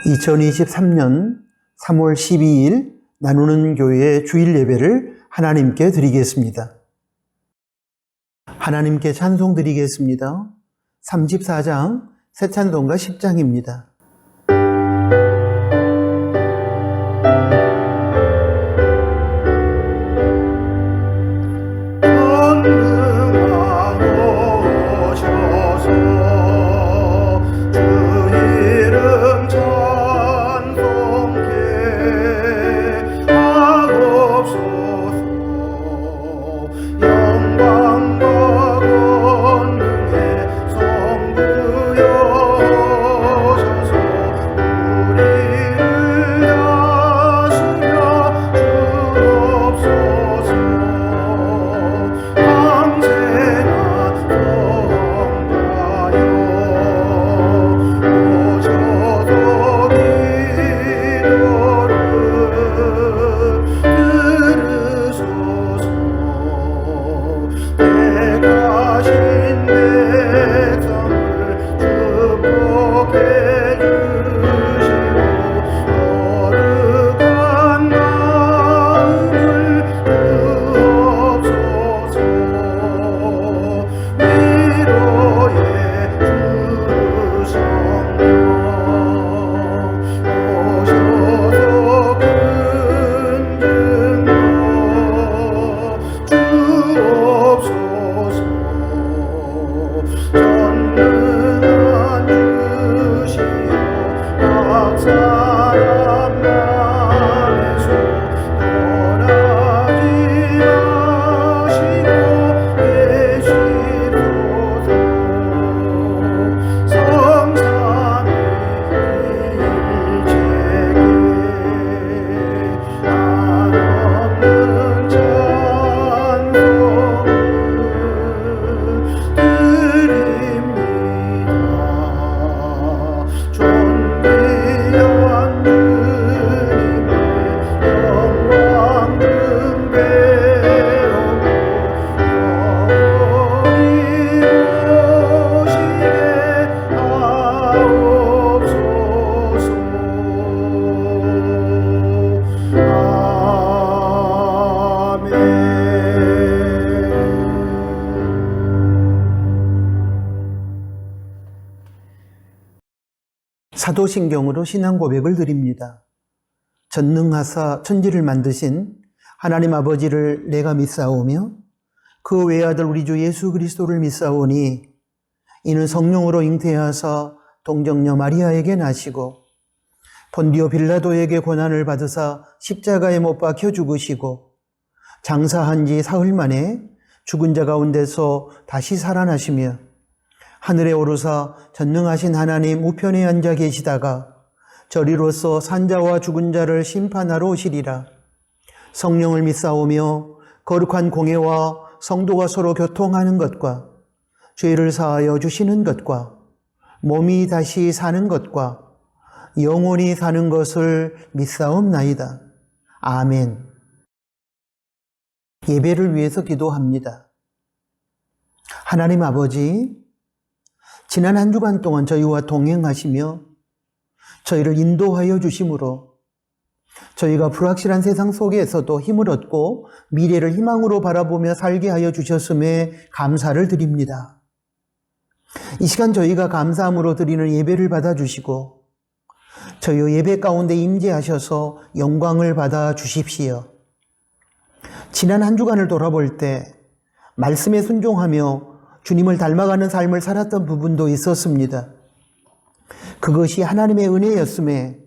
2023년 3월 12일 나누는 교회 주일 예배를 하나님께 드리겠습니다. 하나님께 찬송 드리겠습니다. 34장 새 찬송가 10장입니다. 사도신경으로 신앙 고백을 드립니다. 전능하사 천지를 만드신 하나님 아버지를 내가 믿사오며 그 외아들 우리 주 예수 그리스도를 믿사오니 이는 성령으로 잉태하사 동정녀 마리아에게 나시고 본디오 빌라도에게 고난을 받으사 십자가에 못 박혀 죽으시고 장사한 지 사흘 만에 죽은 자 가운데서 다시 살아나시며 하늘에 오르사 전능하신 하나님 우편에 앉아 계시다가 저리로서 산자와 죽은 자를 심판하러 오시리라. 성령을 믿사오며 거룩한 공예와 성도가 서로 교통하는 것과 죄를 사하여 주시는 것과 몸이 다시 사는 것과 영원히 사는 것을 믿사옵나이다. 아멘. 예배를 위해서 기도합니다. 하나님 아버지, 지난 한 주간 동안 저희와 동행하시며 저희를 인도하여 주심으로 저희가 불확실한 세상 속에서도 힘을 얻고 미래를 희망으로 바라보며 살게 하여 주셨음에 감사를 드립니다. 이 시간 저희가 감사함으로 드리는 예배를 받아주시고 저희 예배 가운데 임재하셔서 영광을 받아 주십시오. 지난 한 주간을 돌아볼 때 말씀에 순종하며 주님을 닮아가는 삶을 살았던 부분도 있었습니다. 그것이 하나님의 은혜였음에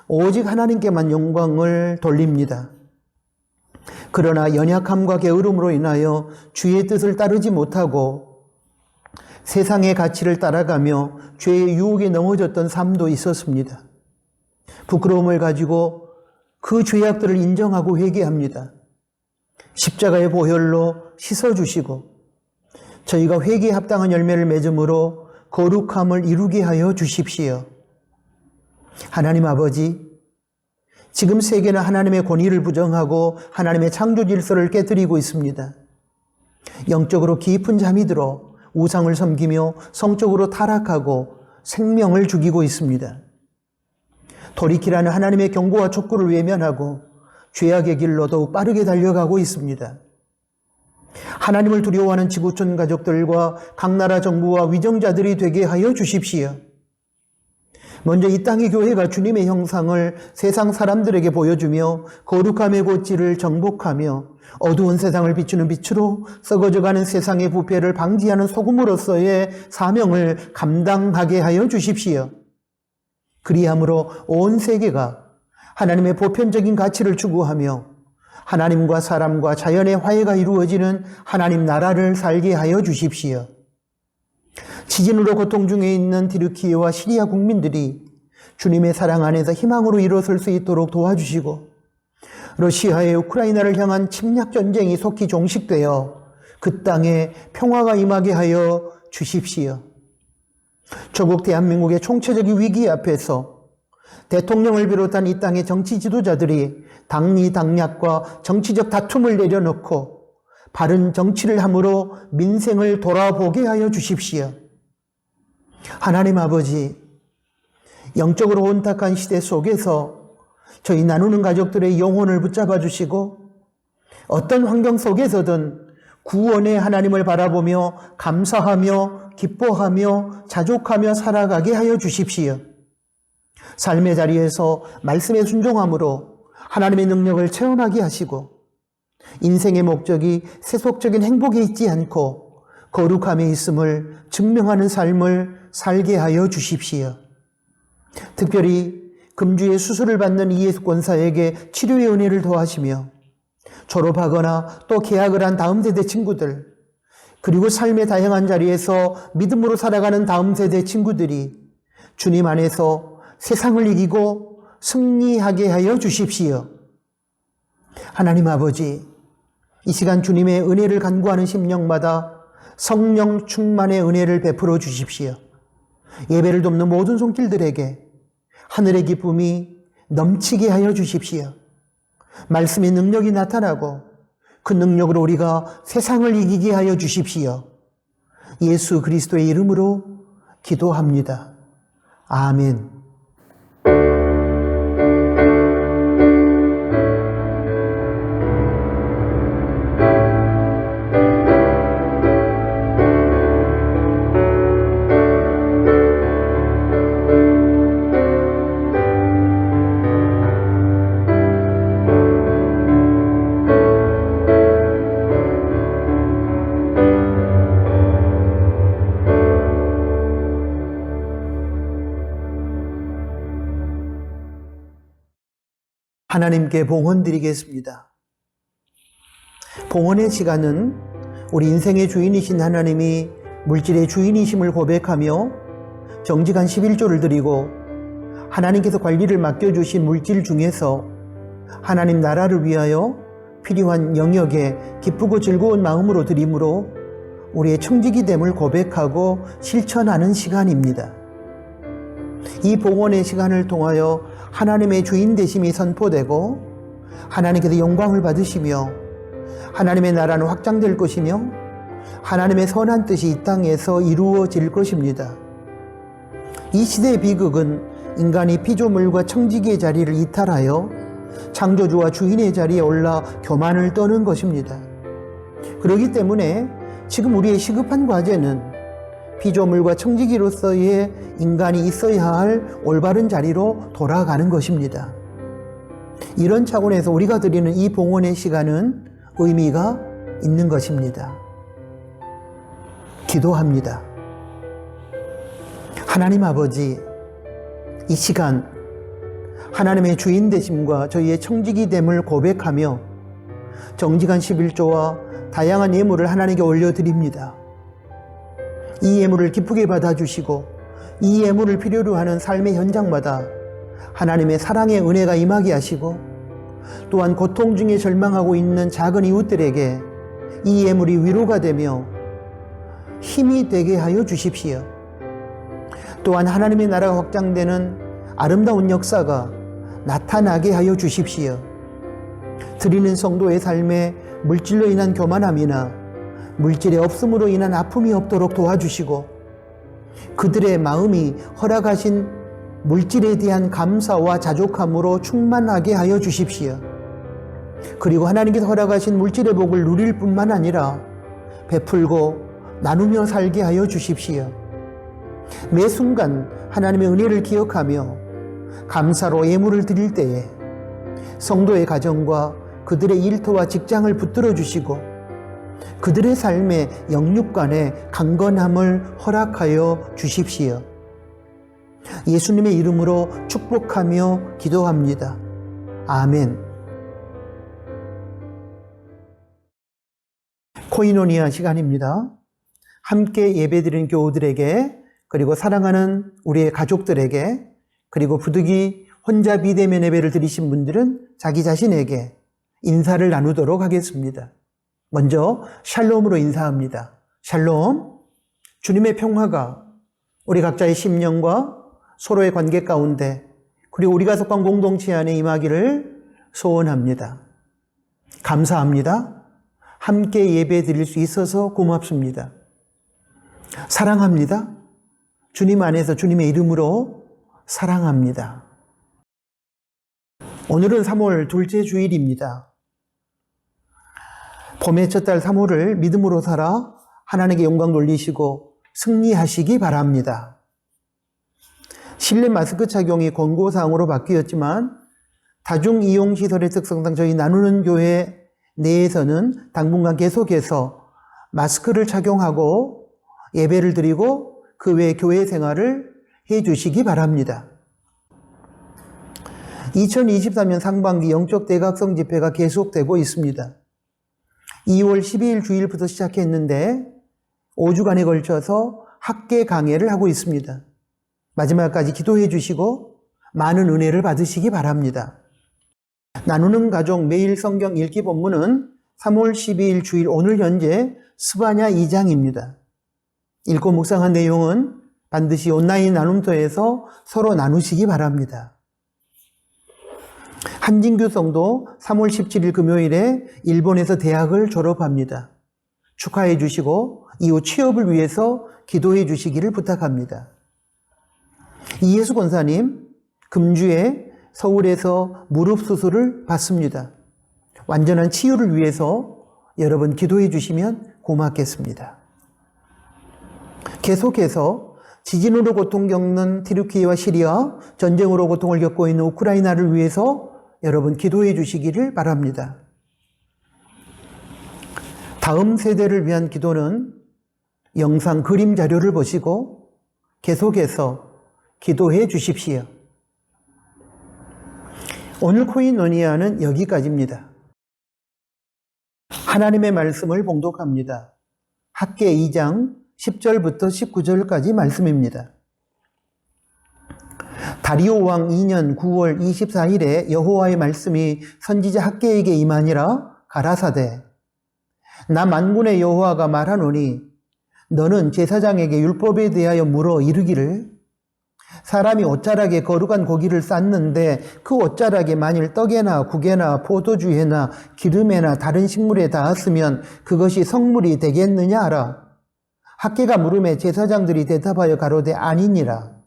오직 하나님께만 영광을 돌립니다. 그러나 연약함과 게으름으로 인하여 주의 뜻을 따르지 못하고 세상의 가치를 따라가며 죄의 유혹에 넘어졌던 삶도 있었습니다. 부끄러움을 가지고 그 죄악들을 인정하고 회개합니다. 십자가의 보혈로 씻어주시고 저희가 회개에 합당한 열매를 맺음으로 거룩함을 이루게 하여 주십시오. 하나님 아버지, 지금 세계는 하나님의 권위를 부정하고 하나님의 창조 질서를 깨뜨리고 있습니다. 영적으로 깊은 잠이 들어 우상을 섬기며 성적으로 타락하고 생명을 죽이고 있습니다. 돌이키라는 하나님의 경고와 촉구를 외면하고 죄악의 길로 더욱 빠르게 달려가고 있습니다. 하나님을 두려워하는 지구촌 가족들과 각 나라 정부와 위정자들이 되게 하여 주십시오. 먼저 이 땅의 교회가 주님의 형상을 세상 사람들에게 보여주며 거룩함의 고치를 정복하며 어두운 세상을 비추는 빛으로 썩어져가는 세상의 부패를 방지하는 소금으로서의 사명을 감당하게 하여 주십시오. 그리함으로 온 세계가 하나님의 보편적인 가치를 추구하며 하나님과 사람과 자연의 화해가 이루어지는 하나님 나라를 살게 하여 주십시오. 지진으로 고통 중에 있는 티르키예와 시리아 국민들이 주님의 사랑 안에서 희망으로 일어설 수 있도록 도와주시고, 러시아의 우크라이나를 향한 침략 전쟁이 속히 종식되어 그 땅에 평화가 임하게 하여 주십시오. 조국 대한민국의 총체적인 위기 앞에서 대통령을 비롯한 이 땅의 정치 지도자들이 당리당략과 정치적 다툼을 내려놓고 바른 정치를 함으로 민생을 돌아보게 하여 주십시오. 하나님 아버지, 영적으로 혼탁한 시대 속에서 저희 나누는 가족들의 영혼을 붙잡아 주시고 어떤 환경 속에서든 구원의 하나님을 바라보며 감사하며 기뻐하며 자족하며 살아가게 하여 주십시오. 삶의 자리에서 말씀에 순종함으로 하나님의 능력을 체험하게 하시고 인생의 목적이 세속적인 행복에 있지 않고 거룩함에 있음을 증명하는 삶을 살게 하여 주십시오. 특별히 금주의 수술을 받는 이예수 권사에게 치료의 은혜를 더하시며 졸업하거나 또 개학을 한 다음 세대 친구들, 그리고 삶의 다양한 자리에서 믿음으로 살아가는 다음 세대 친구들이 주님 안에서 세상을 이기고 승리하게 하여 주십시오. 하나님 아버지, 이 시간 주님의 은혜를 간구하는 심령마다 성령 충만의 은혜를 베풀어 주십시오. 예배를 돕는 모든 손길들에게 하늘의 기쁨이 넘치게 하여 주십시오. 말씀의 능력이 나타나고 그 능력으로 우리가 세상을 이기게 하여 주십시오. 예수 그리스도의 이름으로 기도합니다. 아멘. 하나님께 봉헌 드리겠습니다. 봉헌의 시간은 우리 인생의 주인이신 하나님이 물질의 주인이심을 고백하며 정직한 11조를 드리고 하나님께서 관리를 맡겨주신 물질 중에서 하나님 나라를 위하여 필요한 영역에 기쁘고 즐거운 마음으로 드림으로 우리의 청지기 됨을 고백하고 실천하는 시간입니다. 이 봉헌의 시간을 통하여 하나님의 주인 되심이 선포되고 하나님께서 영광을 받으시며 하나님의 나라는 확장될 것이며 하나님의 선한 뜻이 이 땅에서 이루어질 것입니다. 이 시대의 비극은 인간이 피조물과 청지기의 자리를 이탈하여 창조주와 주인의 자리에 올라 교만을 떠는 것입니다. 그렇기 때문에 지금 우리의 시급한 과제는 피조물과 청지기로서의 인간이 있어야 할 올바른 자리로 돌아가는 것입니다. 이런 차원에서 우리가 드리는 이 봉헌의 시간은 의미가 있는 것입니다. 기도합니다. 하나님 아버지, 이 시간 하나님의 주인 되심과 저희의 청지기됨을 고백하며 정직한 11조와 다양한 예물을 하나님께 올려드립니다. 이 예물을 기쁘게 받아주시고 이 예물을 필요로 하는 삶의 현장마다 하나님의 사랑의 은혜가 임하게 하시고 또한 고통 중에 절망하고 있는 작은 이웃들에게 이 예물이 위로가 되며 힘이 되게 하여 주십시오. 또한 하나님의 나라가 확장되는 아름다운 역사가 나타나게 하여 주십시오. 드리는 성도의 삶에 물질로 인한 교만함이나 물질의 없음으로 인한 아픔이 없도록 도와주시고 그들의 마음이 허락하신 물질에 대한 감사와 자족함으로 충만하게 하여 주십시오. 그리고 하나님께서 허락하신 물질의 복을 누릴 뿐만 아니라 베풀고 나누며 살게 하여 주십시오. 매 순간 하나님의 은혜를 기억하며 감사로 예물을 드릴 때에 성도의 가정과 그들의 일터와 직장을 붙들어 주시고 그들의 삶의 영육간에 강건함을 허락하여 주십시오. 예수님의 이름으로 축복하며 기도합니다. 아멘. 코이노니아 시간입니다. 함께 예배드리는 교우들에게, 그리고 사랑하는 우리의 가족들에게, 그리고 부득이 혼자 비대면 예배를 드리신 분들은 자기 자신에게 인사를 나누도록 하겠습니다. 먼저 샬롬으로 인사합니다. 샬롬. 주님의 평화가 우리 각자의 심령과 서로의 관계 가운데, 그리고 우리가 속한 공동체 안에 임하기를 소원합니다. 감사합니다. 함께 예배 드릴 수 있어서 고맙습니다. 사랑합니다. 주님 안에서 주님의 이름으로 사랑합니다. 오늘은 3월 둘째 주일입니다. 봄의 첫 달 3월을 믿음으로 살아 하나님께 영광 돌리시고 승리하시기 바랍니다. 실내 마스크 착용이 권고사항으로 바뀌었지만 다중이용시설의 특성상 저희 나누는 교회 내에서는 당분간 계속해서 마스크를 착용하고 예배를 드리고 그 외 교회 생활을 해 주시기 바랍니다. 2023년 상반기 영적 대각성 집회가 계속되고 있습니다. 2월 12일 주일부터 시작했는데 5주간에 걸쳐서 학계 강해를 하고 있습니다. 마지막까지 기도해 주시고 많은 은혜를 받으시기 바랍니다. 나누는 가족 매일 성경 읽기 본문은 3월 12일 주일 오늘 현재 스바냐 2장입니다. 읽고 묵상한 내용은 반드시 온라인 나눔터에서 서로 나누시기 바랍니다. 한진규 성도 3월 17일 금요일에 일본에서 대학을 졸업합니다. 축하해 주시고 이후 취업을 위해서 기도해 주시기를 부탁합니다. 이예수 권사님 금주에 서울에서 무릎 수술을 받습니다. 완전한 치유를 위해서 여러분 기도해 주시면 고맙겠습니다. 계속해서 지진으로 고통 겪는 티르키예와 시리아, 전쟁으로 고통을 겪고 있는 우크라이나를 위해서 여러분 기도해 주시기를 바랍니다. 다음 세대를 위한 기도는 영상 그림 자료를 보시고 계속해서 기도해 주십시오. 오늘 코이노니아는 여기까지입니다. 하나님의 말씀을 봉독합니다. 학계 2장 10절부터 19절까지 말씀입니다. 다리오 왕 2년 9월 24일에 여호와의 말씀이 선지자 학계에게 임하니라. 가라사대 나 만군의 여호와가 말하노니 너는 제사장에게 율법에 대하여 물어 이르기를 사람이 옷자락에 거룩한 고기를 쌌는데 그 옷자락에 만일 떡에나 국에나 포도주에나 기름에나 다른 식물에 닿았으면 그것이 성물이 되겠느냐 하라. 학계가 물음에 제사장들이 대답하여 가로되 아니니라.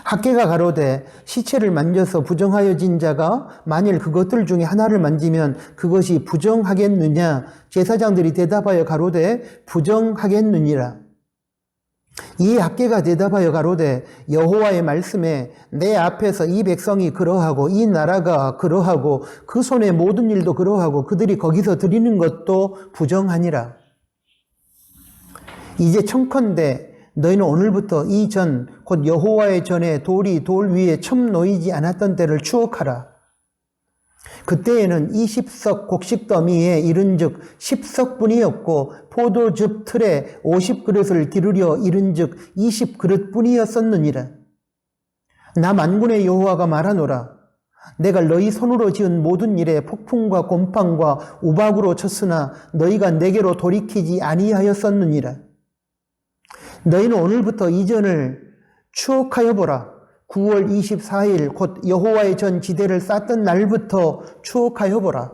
학계가 가로되 시체를 만져서 부정하여진 자가 만일 그것들 중에 하나를 만지면 그것이 부정하겠느냐. 제사장들이 대답하여 가로되 부정하겠느니라. 이 학계가 대답하여 가로되 여호와의 말씀에 내 앞에서 이 백성이 그러하고 이 나라가 그러하고 그 손의 모든 일도 그러하고 그들이 거기서 드리는 것도 부정하니라. 이제 청컨대 너희는 오늘부터 이 전 곧 여호와의 전에 돌이 돌 위에 첨 놓이지 않았던 때를 추억하라. 그때에는 20석 곡식 더미에 이른즉 10석뿐이었고 포도즙 틀에 50그릇을 기르려 이른즉 20그릇뿐이었었느니라. 나 만군의 여호와가 말하노라. 내가 너희 손으로 지은 모든 일에 폭풍과 곰팡과 우박으로 쳤으나 너희가 내게로 돌이키지 아니하였었느니라. 너희는 오늘부터 이전을 추억하여 보라. 9월 24일 곧 여호와의 전 지대를 쌓던 날부터 추억하여 보라.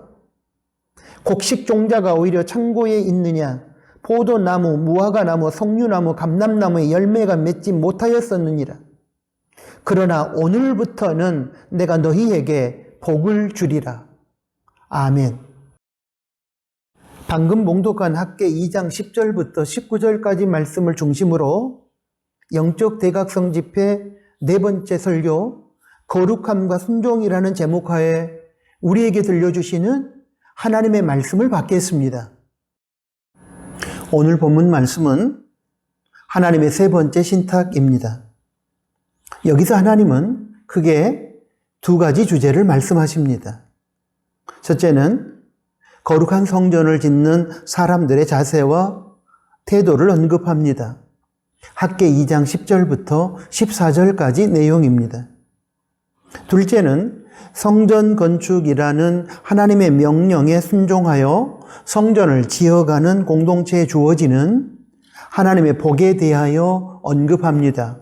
곡식 종자가 오히려 창고에 있느냐. 포도나무, 무화과나무, 석류나무, 감람나무에 열매가 맺지 못하였었느니라. 그러나 오늘부터는 내가 너희에게 복을 주리라. 아멘. 방금 봉독한 학개 2장 10절부터 19절까지 말씀을 중심으로 영적 대각성 집회 네 번째 설교 거룩함과 순종이라는 제목하에 우리에게 들려주시는 하나님의 말씀을 받겠습니다. 오늘 본문 말씀은 하나님의 세 번째 신탁입니다. 여기서 하나님은 크게 두 가지 주제를 말씀하십니다. 첫째는 거룩한 성전을 짓는 사람들의 자세와 태도를 언급합니다. 학개 2장 10절부터 14절까지 내용입니다. 둘째는 성전 건축이라는 하나님의 명령에 순종하여 성전을 지어가는 공동체에 주어지는 하나님의 복에 대하여 언급합니다.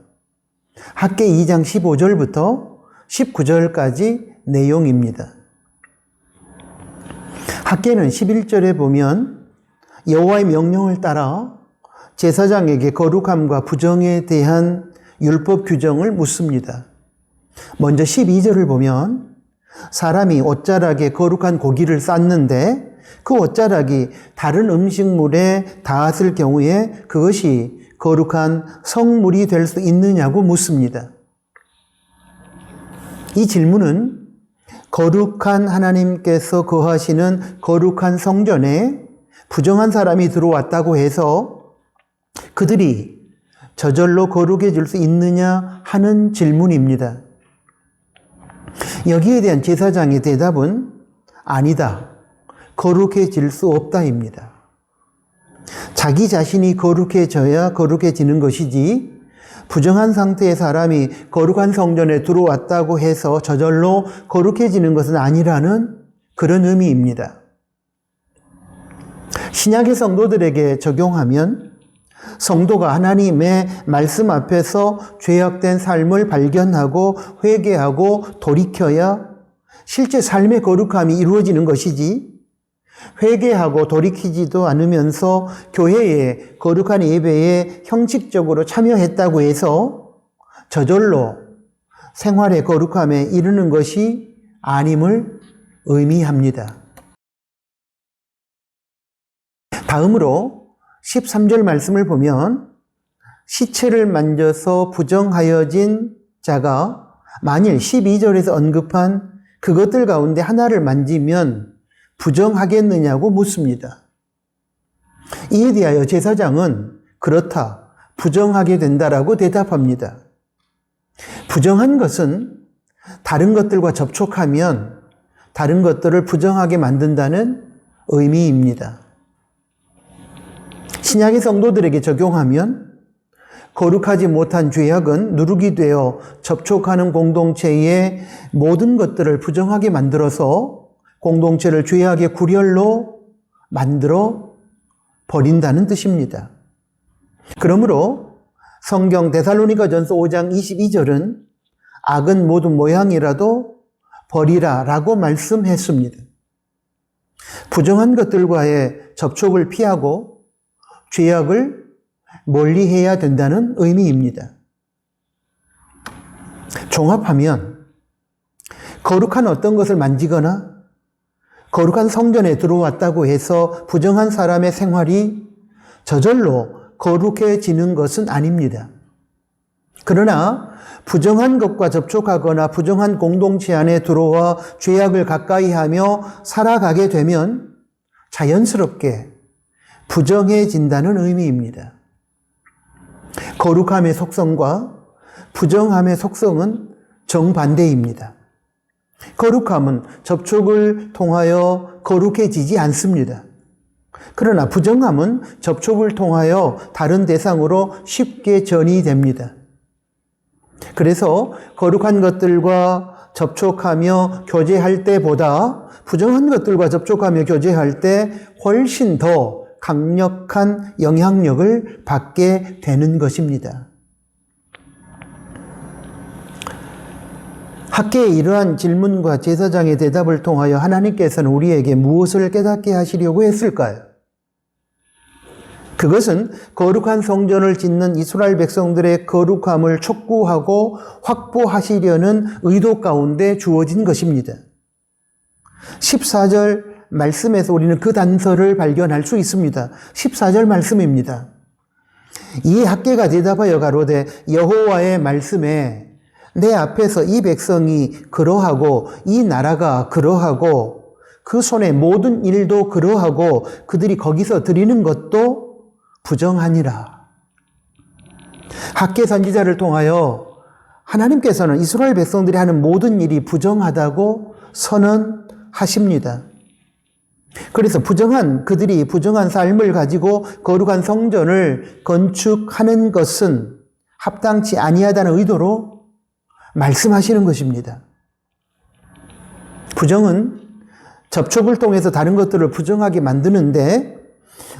학개 2장 15절부터 19절까지 내용입니다. 학개는 11절에 보면 여호와의 명령을 따라 제사장에게 거룩함과 부정에 대한 율법 규정을 묻습니다. 먼저 12절을 보면 사람이 옷자락에 거룩한 고기를 쌓는데 그 옷자락이 다른 음식물에 닿았을 경우에 그것이 거룩한 성물이 될 수 있느냐고 묻습니다. 이 질문은 거룩한 하나님께서 거하시는 거룩한 성전에 부정한 사람이 들어왔다고 해서 그들이 저절로 거룩해질 수 있느냐 하는 질문입니다. 여기에 대한 제사장의 대답은 아니다. 거룩해질 수 없다입니다. 자기 자신이 거룩해져야 거룩해지는 것이지 부정한 상태의 사람이 거룩한 성전에 들어왔다고 해서 저절로 거룩해지는 것은 아니라는 그런 의미입니다. 신약의 성도들에게 적용하면 성도가 하나님의 말씀 앞에서 죄악된 삶을 발견하고 회개하고 돌이켜야 실제 삶의 거룩함이 이루어지는 것이지 회개하고 돌이키지도 않으면서 교회의 거룩한 예배에 형식적으로 참여했다고 해서 저절로 생활의 거룩함에 이르는 것이 아님을 의미합니다. 다음으로 13절 말씀을 보면 시체를 만져서 부정하여진 자가 만일 12절에서 언급한 그것들 가운데 하나를 만지면 부정하겠느냐고 묻습니다. 이에 대하여 제사장은 그렇다, 부정하게 된다라고 대답합니다. 부정한 것은 다른 것들과 접촉하면 다른 것들을 부정하게 만든다는 의미입니다. 신약의 성도들에게 적용하면 거룩하지 못한 죄악은 누룩이 되어 접촉하는 공동체의 모든 것들을 부정하게 만들어서 공동체를 죄악의 구렬로 만들어 버린다는 뜻입니다. 그러므로 성경 데살로니가전서 5장 22절은 악은 모든 모양이라도 버리라 라고 말씀했습니다. 부정한 것들과의 접촉을 피하고 죄악을 멀리해야 된다는 의미입니다. 종합하면 거룩한 어떤 것을 만지거나 거룩한 성전에 들어왔다고 해서 부정한 사람의 생활이 저절로 거룩해지는 것은 아닙니다. 그러나 부정한 것과 접촉하거나 부정한 공동체 안에 들어와 죄악을 가까이 하며 살아가게 되면 자연스럽게 부정해진다는 의미입니다. 거룩함의 속성과 부정함의 속성은 정반대입니다. 거룩함은 접촉을 통하여 거룩해지지 않습니다. 그러나 부정함은 접촉을 통하여 다른 대상으로 쉽게 전이 됩니다. 그래서 거룩한 것들과 접촉하며 교제할 때보다 부정한 것들과 접촉하며 교제할 때 훨씬 더 강력한 영향력을 받게 되는 것입니다. 학개의 이러한 질문과 제사장의 대답을 통하여 하나님께서는 우리에게 무엇을 깨닫게 하시려고 했을까요? 그것은 거룩한 성전을 짓는 이스라엘 백성들의 거룩함을 촉구하고 확보하시려는 의도 가운데 주어진 것입니다. 14절 말씀에서 우리는 그 단서를 발견할 수 있습니다. 14절 말씀입니다. 이 학개가 대답하여 가로되 여호와의 말씀에 내 앞에서 이 백성이 그러하고 이 나라가 그러하고 그 손의 모든 일도 그러하고 그들이 거기서 드리는 것도 부정하니라. 학개 선지자를 통하여 하나님께서는 이스라엘 백성들이 하는 모든 일이 부정하다고 선언하십니다. 그래서 그들이 부정한 삶을 가지고 거룩한 성전을 건축하는 것은 합당치 아니하다는 의도로 말씀하시는 것입니다. 부정은 접촉을 통해서 다른 것들을 부정하게 만드는데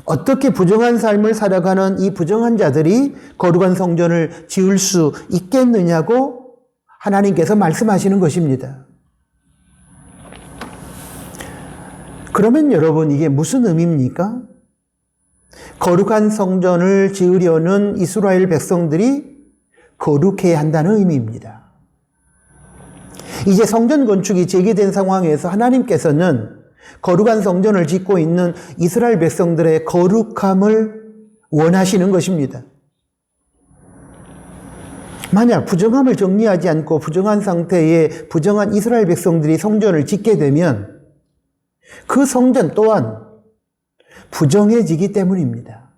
어떻게 부정한 삶을 살아가는 이 부정한 자들이 거룩한 성전을 지을 수 있겠느냐고 하나님께서 말씀하시는 것입니다. 그러면 여러분 이게 무슨 의미입니까? 거룩한 성전을 지으려는 이스라엘 백성들이 거룩해야 한다는 의미입니다. 이제 성전 건축이 재개된 상황에서 하나님께서는 거룩한 성전을 짓고 있는 이스라엘 백성들의 거룩함을 원하시는 것입니다. 만약 부정함을 정리하지 않고 부정한 상태의 부정한 이스라엘 백성들이 성전을 짓게 되면 그 성전 또한 부정해지기 때문입니다.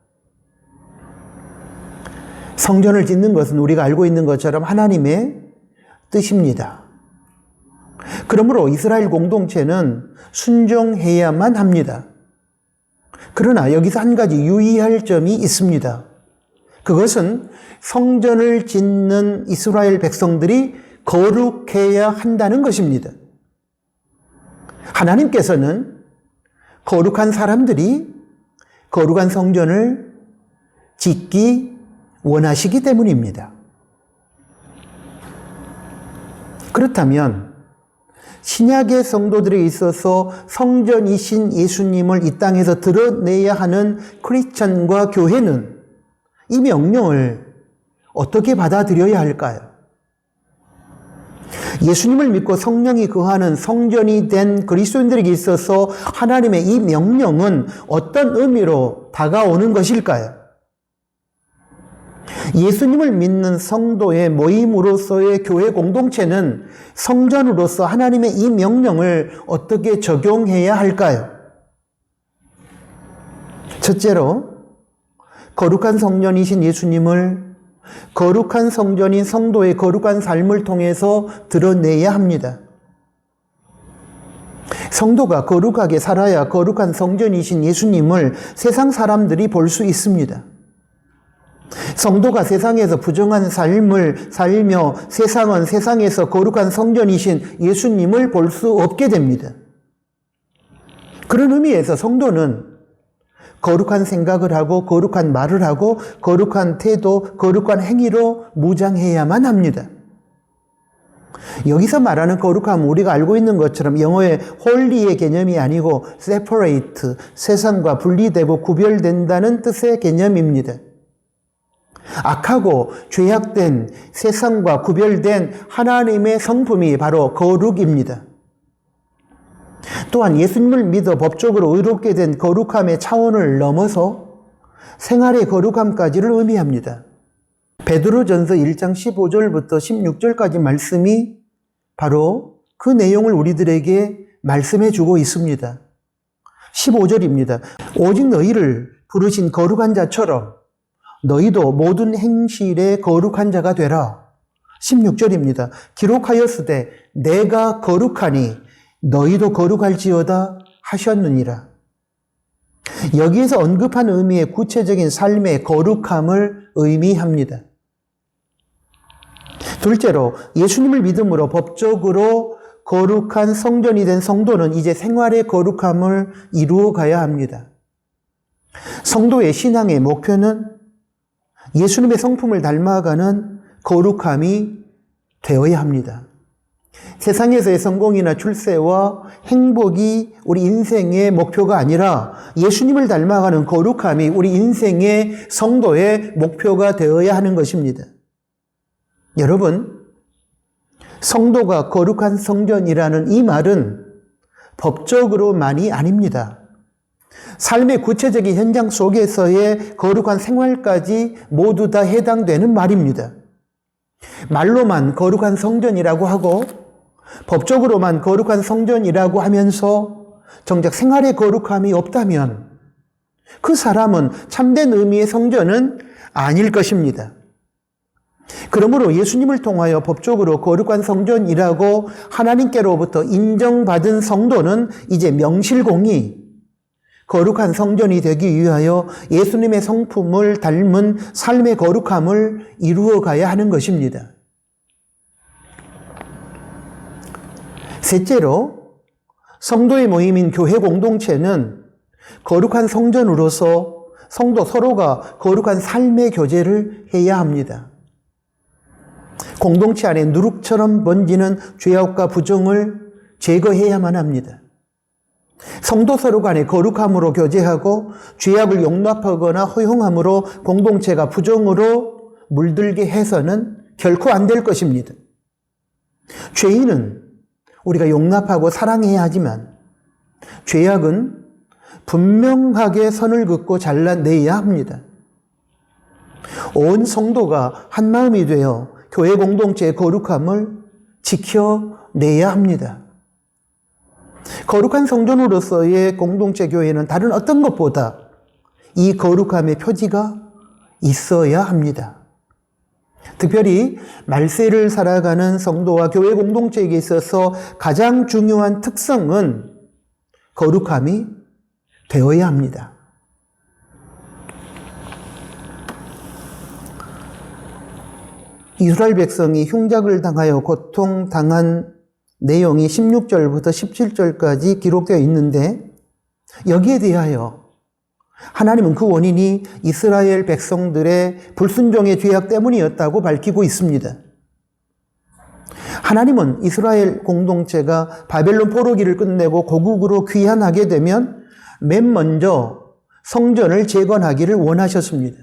성전을 짓는 것은 우리가 알고 있는 것처럼 하나님의 뜻입니다. 그러므로 이스라엘 공동체는 순종해야만 합니다. 그러나 여기서 한 가지 유의할 점이 있습니다. 그것은 성전을 짓는 이스라엘 백성들이 거룩해야 한다는 것입니다. 하나님께서는 거룩한 사람들이 거룩한 성전을 짓기 원하시기 때문입니다. 그렇다면 신약의 성도들에 있어서 성전이신 예수님을 이 땅에서 드러내야 하는 크리스천과 교회는 이 명령을 어떻게 받아들여야 할까요? 예수님을 믿고 성령이 거하는 성전이 된 그리스도인들에게 있어서 하나님의 이 명령은 어떤 의미로 다가오는 것일까요? 예수님을 믿는 성도의 모임으로서의 교회 공동체는 성전으로서 하나님의 이 명령을 어떻게 적용해야 할까요? 첫째로, 거룩한 성전이신 예수님을 거룩한 성전인 성도의 거룩한 삶을 통해서 드러내야 합니다. 성도가 거룩하게 살아야 거룩한 성전이신 예수님을 세상 사람들이 볼 수 있습니다. 성도가 세상에서 부정한 삶을 살며 세상은 세상에서 거룩한 성전이신 예수님을 볼 수 없게 됩니다. 그런 의미에서 성도는 거룩한 생각을 하고 거룩한 말을 하고 거룩한 태도, 거룩한 행위로 무장해야만 합니다. 여기서 말하는 거룩함은 우리가 알고 있는 것처럼 영어의 holy의 개념이 아니고 separate, 세상과 분리되고 구별된다는 뜻의 개념입니다. 악하고 죄악된 세상과 구별된 하나님의 성품이 바로 거룩입니다. 또한 예수님을 믿어 법적으로 의롭게 된 거룩함의 차원을 넘어서 생활의 거룩함까지를 의미합니다. 베드로전서 1장 15절부터 16절까지 말씀이 바로 그 내용을 우리들에게 말씀해 주고 있습니다. 15절입니다. 오직 너희를 부르신 거룩한 자처럼 너희도 모든 행실에 거룩한 자가 되라. 16절입니다. 기록하였으되 내가 거룩하니 너희도 거룩할지어다 하셨느니라. 여기에서 언급한 의미의 구체적인 삶의 거룩함을 의미합니다. 둘째로 예수님을 믿음으로 법적으로 거룩한 성전이 된 성도는 이제 생활의 거룩함을 이루어 가야 합니다. 성도의 신앙의 목표는 예수님의 성품을 닮아가는 거룩함이 되어야 합니다. 세상에서의 성공이나 출세와 행복이 우리 인생의 목표가 아니라 예수님을 닮아가는 거룩함이 우리 인생의 성도의 목표가 되어야 하는 것입니다. 여러분, 성도가 거룩한 성전이라는 이 말은 법적으로만이 아닙니다. 삶의 구체적인 현장 속에서의 거룩한 생활까지 모두 다 해당되는 말입니다. 말로만 거룩한 성전이라고 하고 법적으로만 거룩한 성전이라고 하면서 정작 생활의 거룩함이 없다면 그 사람은 참된 의미의 성전은 아닐 것입니다. 그러므로 예수님을 통하여 법적으로 거룩한 성전이라고 하나님께로부터 인정받은 성도는 이제 명실공히 거룩한 성전이 되기 위하여 예수님의 성품을 닮은 삶의 거룩함을 이루어 가야 하는 것입니다. 셋째로, 성도의 모임인 교회 공동체는 거룩한 성전으로서 성도 서로가 거룩한 삶의 교제를 해야 합니다. 공동체 안에 누룩처럼 번지는 죄악과 부정을 제거해야만 합니다. 성도 서로 간에 거룩함으로 교제하고 죄악을 용납하거나 허용함으로 공동체가 부정으로 물들게 해서는 결코 안 될 것입니다. 죄인은 우리가 용납하고 사랑해야 하지만 죄악은 분명하게 선을 긋고 잘라내야 합니다. 온 성도가 한 마음이 되어 교회 공동체의 거룩함을 지켜내야 합니다. 거룩한 성전으로서의 공동체 교회는 다른 어떤 것보다 이 거룩함의 표지가 있어야 합니다. 특별히 말세를 살아가는 성도와 교회 공동체에게 있어서 가장 중요한 특성은 거룩함이 되어야 합니다. 이스라엘 백성이 흉작을 당하여 고통당한 내용이 16절부터 17절까지 기록되어 있는데 여기에 대하여 하나님은 그 원인이 이스라엘 백성들의 불순종의 죄악 때문이었다고 밝히고 있습니다. 하나님은 이스라엘 공동체가 바벨론 포로기를 끝내고 고국으로 귀환하게 되면 맨 먼저 성전을 재건하기를 원하셨습니다.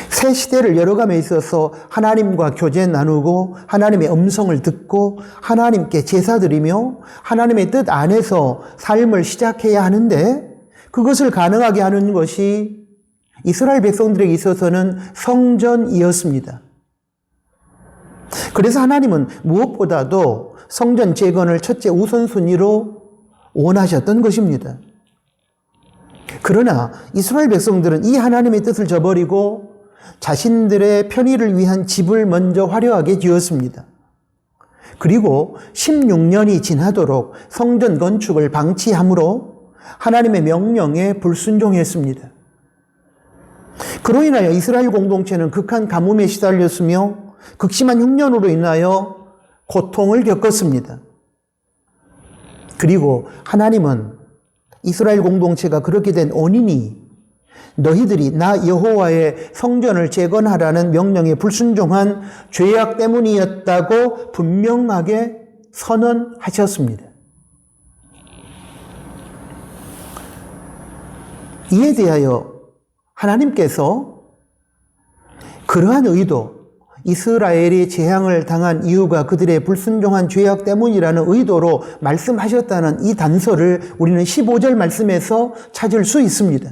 새 시대를 열어감에 있어서 하나님과 교제 나누고 하나님의 음성을 듣고 하나님께 제사드리며 하나님의 뜻 안에서 삶을 시작해야 하는데 그것을 가능하게 하는 것이 이스라엘 백성들에게 있어서는 성전이었습니다. 그래서 하나님은 무엇보다도 성전 재건을 첫째 우선순위로 원하셨던 것입니다. 그러나 이스라엘 백성들은 이 하나님의 뜻을 저버리고 자신들의 편의를 위한 집을 먼저 화려하게 지었습니다. 그리고 16년이 지나도록 성전 건축을 방치함으로 하나님의 명령에 불순종했습니다. 그로 인하여 이스라엘 공동체는 극한 가뭄에 시달렸으며 극심한 흉년으로 인하여 고통을 겪었습니다. 그리고 하나님은 이스라엘 공동체가 그렇게 된 원인이 너희들이 나 여호와의 성전을 재건하라는 명령에 불순종한 죄악 때문이었다고 분명하게 선언하셨습니다. 이에 대하여 하나님께서 그러한 의도, 이스라엘이 재앙을 당한 이유가 그들의 불순종한 죄악 때문이라는 의도로 말씀하셨다는 이 단서를 우리는 15절 말씀에서 찾을 수 있습니다.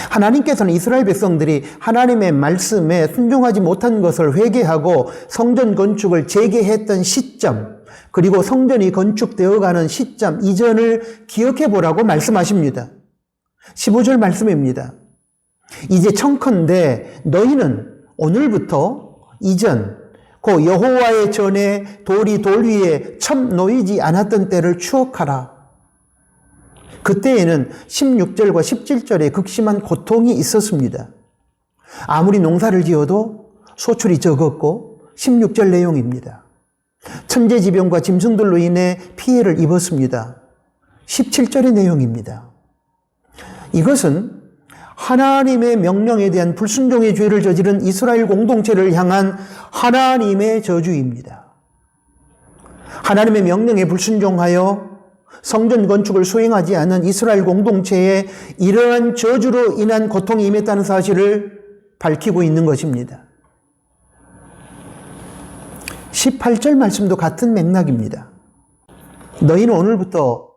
하나님께서는 이스라엘 백성들이 하나님의 말씀에 순종하지 못한 것을 회개하고 성전 건축을 재개했던 시점, 그리고 성전이 건축되어가는 시점 이전을 기억해 보라고 말씀하십니다. 15절 말씀입니다. 이제 청컨대 너희는 오늘부터 이전 그 여호와의 전에 돌이 돌 위에 첨 놓이지 않았던 때를 추억하라. 그때에는 16절과 17절에 극심한 고통이 있었습니다. 아무리 농사를 지어도 소출이 적었고 16절 내용입니다. 천재지변과 짐승들로 인해 피해를 입었습니다. 17절의 내용입니다. 이것은 하나님의 명령에 대한 불순종의 죄를 저지른 이스라엘 공동체를 향한 하나님의 저주입니다. 하나님의 명령에 불순종하여 성전 건축을 수행하지 않은 이스라엘 공동체에 이러한 저주로 인한 고통이 임했다는 사실을 밝히고 있는 것입니다. 18절 말씀도 같은 맥락입니다. 너희는 오늘부터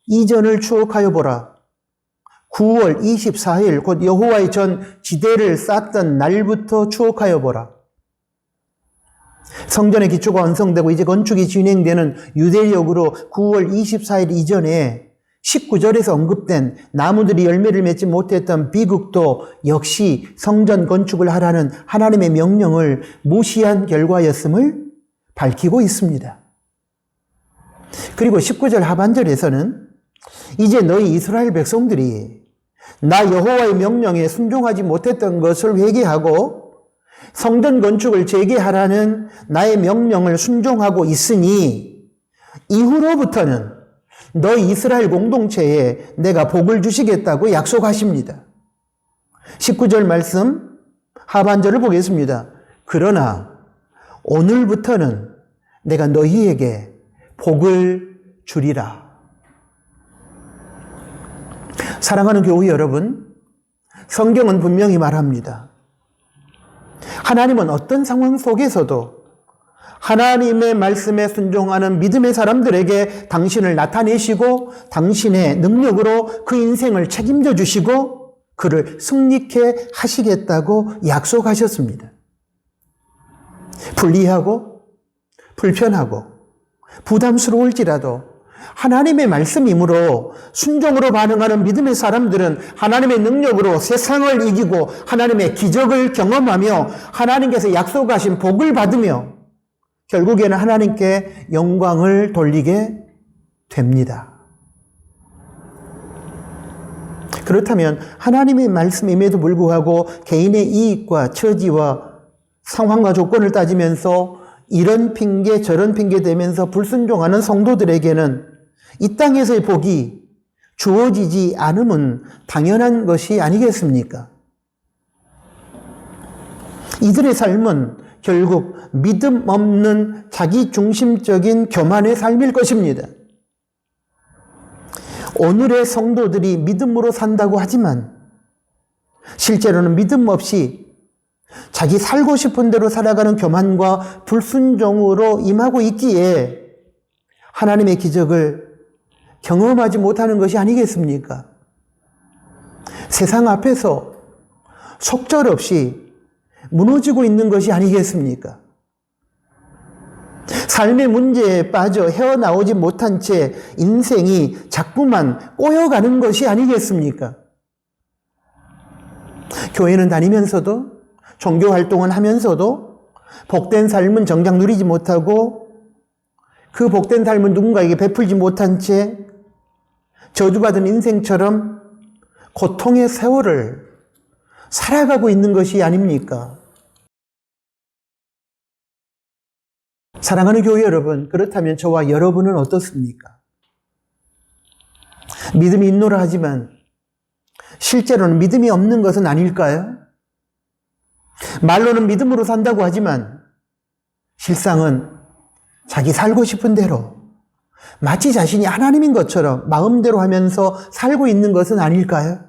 이전을 추억하여 보라. 9월 24일 곧 여호와의 전 지대를 쌓던 날부터 추억하여 보라. 성전의 기초가 완성되고 이제 건축이 진행되는 유대력으로 9월 24일 이전에 19절에서 언급된 나무들이 열매를 맺지 못했던 비극도 역시 성전 건축을 하라는 하나님의 명령을 무시한 결과였음을 밝히고 있습니다. 그리고 19절 하반절에서는 이제 너희 이스라엘 백성들이 나 여호와의 명령에 순종하지 못했던 것을 회개하고 성전 건축을 재개하라는 나의 명령을 순종하고 있으니 이후로부터는 너희 이스라엘 공동체에 내가 복을 주시겠다고 약속하십니다. 19절 말씀 하반절을 보겠습니다. 그러나 오늘부터는 내가 너희에게 복을 주리라. 사랑하는 교회 여러분, 성경은 분명히 말합니다. 하나님은 어떤 상황 속에서도 하나님의 말씀에 순종하는 믿음의 사람들에게 당신을 나타내시고 당신의 능력으로 그 인생을 책임져 주시고 그를 승리케 하시겠다고 약속하셨습니다. 불리하고 불편하고 부담스러울지라도 하나님의 말씀이므로 순종으로 반응하는 믿음의 사람들은 하나님의 능력으로 세상을 이기고 하나님의 기적을 경험하며 하나님께서 약속하신 복을 받으며 결국에는 하나님께 영광을 돌리게 됩니다. 그렇다면 하나님의 말씀임에도 불구하고 개인의 이익과 처지와 상황과 조건을 따지면서 이런 핑계 저런 핑계 대면서 불순종하는 성도들에게는 이 땅에서의 복이 주어지지 않음은 당연한 것이 아니겠습니까? 이들의 삶은 결국 믿음 없는 자기 중심적인 교만의 삶일 것입니다. 오늘의 성도들이 믿음으로 산다고 하지만 실제로는 믿음 없이 자기 살고 싶은 대로 살아가는 교만과 불순종으로 임하고 있기에 하나님의 기적을 경험하지 못하는 것이 아니겠습니까? 세상 앞에서 속절없이 무너지고 있는 것이 아니겠습니까? 삶의 문제에 빠져 헤어나오지 못한 채 인생이 자꾸만 꼬여가는 것이 아니겠습니까? 교회는 다니면서도 종교 활동은 하면서도 복된 삶은 정작 누리지 못하고 그 복된 삶은 누군가에게 베풀지 못한 채 저주받은 인생처럼 고통의 세월을 살아가고 있는 것이 아닙니까? 사랑하는 교회 여러분, 그렇다면 저와 여러분은 어떻습니까? 믿음이 있노라 하지만 실제로는 믿음이 없는 것은 아닐까요? 말로는 믿음으로 산다고 하지만 실상은 자기 살고 싶은 대로 마치 자신이 하나님인 것처럼 마음대로 하면서 살고 있는 것은 아닐까요?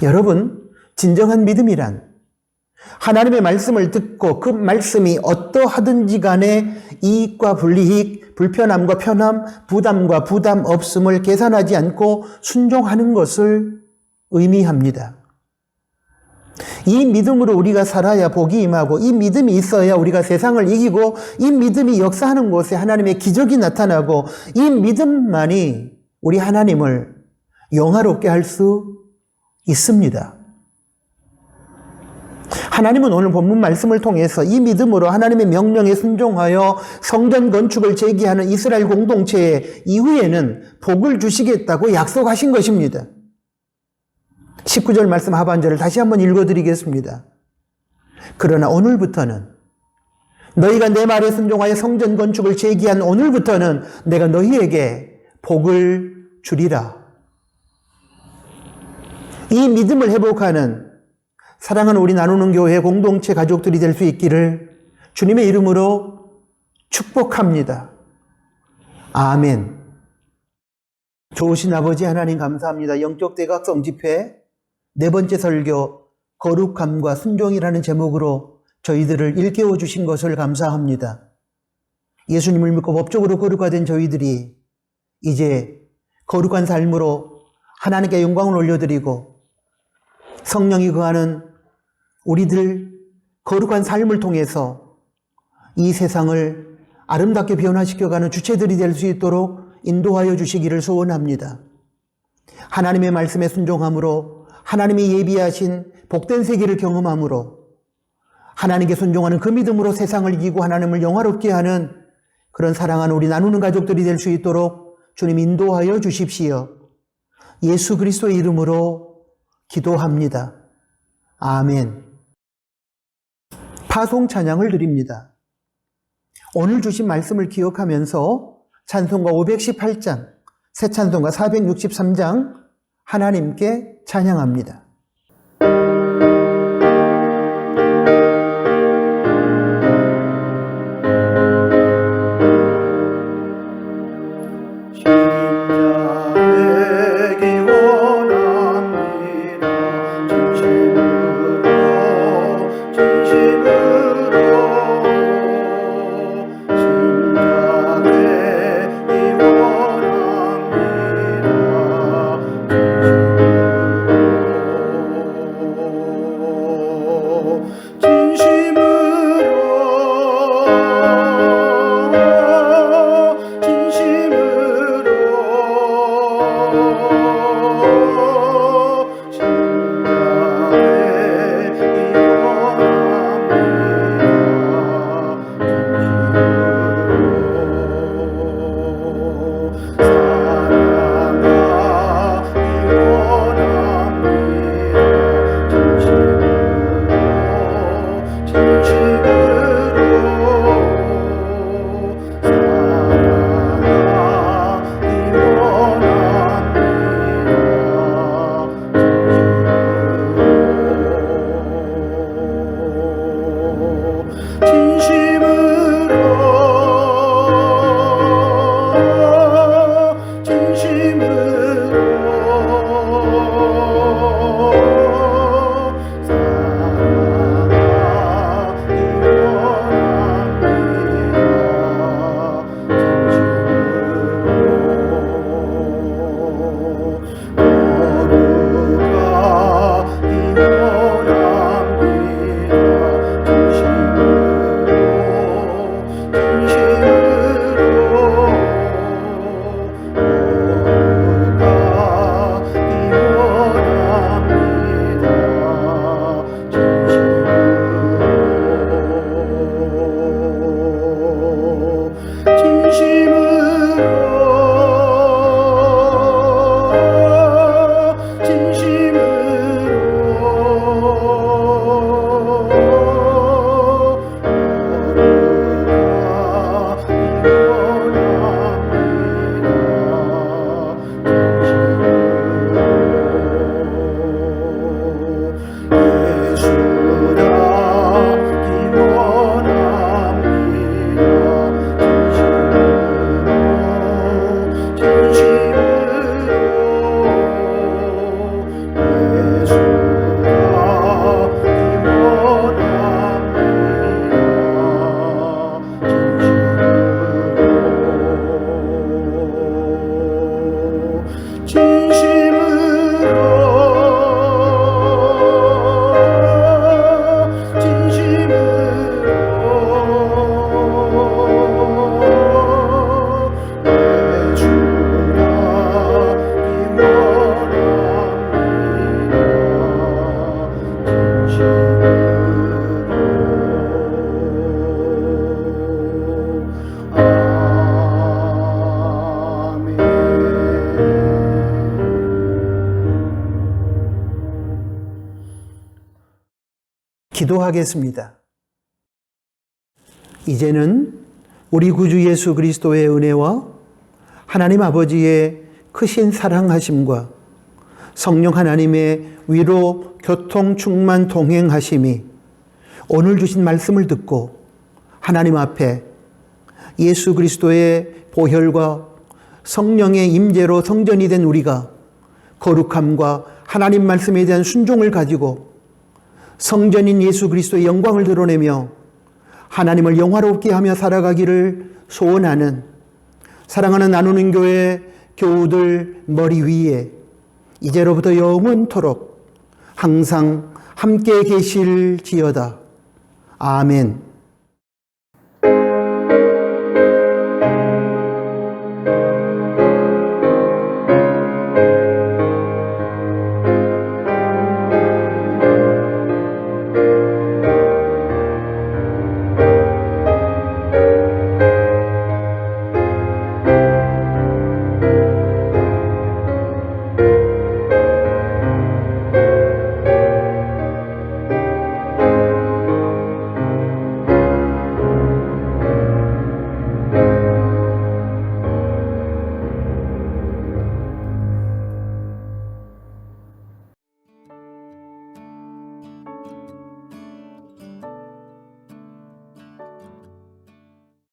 여러분, 진정한 믿음이란 하나님의 말씀을 듣고 그 말씀이 어떠하든지 간에 이익과 불이익, 불편함과 편함, 부담과 부담 없음을 계산하지 않고 순종하는 것을 의미합니다. 이 믿음으로 우리가 살아야 복이 임하고 이 믿음이 있어야 우리가 세상을 이기고 이 믿음이 역사하는 곳에 하나님의 기적이 나타나고 이 믿음만이 우리 하나님을 영화롭게 할 수 있습니다. 하나님은 오늘 본문 말씀을 통해서 이 믿음으로 하나님의 명령에 순종하여 성전 건축을 재개하는 이스라엘 공동체의 이후에는 복을 주시겠다고 약속하신 것입니다. 19절 말씀 하반절을 다시 한번 읽어드리겠습니다. 그러나 오늘부터는 너희가 내 말에 순종하여 성전 건축을 재개한 오늘부터는 내가 너희에게 복을 주리라. 이 믿음을 회복하는 사랑하는 우리 나누는 교회 공동체 가족들이 될 수 있기를 주님의 이름으로 축복합니다. 아멘. 좋으신 아버지 하나님 감사합니다. 영적 대각성 집회 네 번째 설교 거룩함과 순종이라는 제목으로 저희들을 일깨워 주신 것을 감사합니다. 예수님을 믿고 법적으로 거룩화된 저희들이 이제 거룩한 삶으로 하나님께 영광을 올려드리고 성령이 거하는 우리들 거룩한 삶을 통해서 이 세상을 아름답게 변화시켜가는 주체들이 될 수 있도록 인도하여 주시기를 소원합니다. 하나님의 말씀에 순종함으로 하나님이 예비하신 복된 세계를 경험함으로 하나님께 순종하는 그 믿음으로 세상을 이기고 하나님을 영화롭게 하는 그런 사랑하는 우리 나누는 가족들이 될 수 있도록 주님 인도하여 주십시오. 예수 그리스도의 이름으로 기도합니다. 아멘. 파송 찬양을 드립니다. 오늘 주신 말씀을 기억하면서 찬송가 518장, 새 찬송가 463장 하나님께 찬양합니다. 기도하겠습니다. 이제는 우리 구주 예수 그리스도의 은혜와 하나님 아버지의 크신 사랑하심과 성령 하나님의 위로, 교통, 충만, 동행하심이 오늘 주신 말씀을 듣고 하나님 앞에 예수 그리스도의 보혈과 성령의 임재로 성전이 된 우리가 거룩함과 하나님 말씀에 대한 순종을 가지고 성전인 예수 그리스도의 영광을 드러내며 하나님을 영화롭게 하며 살아가기를 소원하는 사랑하는 나누는 교회 교우들 머리 위에 이제로부터 영원토록 항상 함께 계실지어다. 아멘.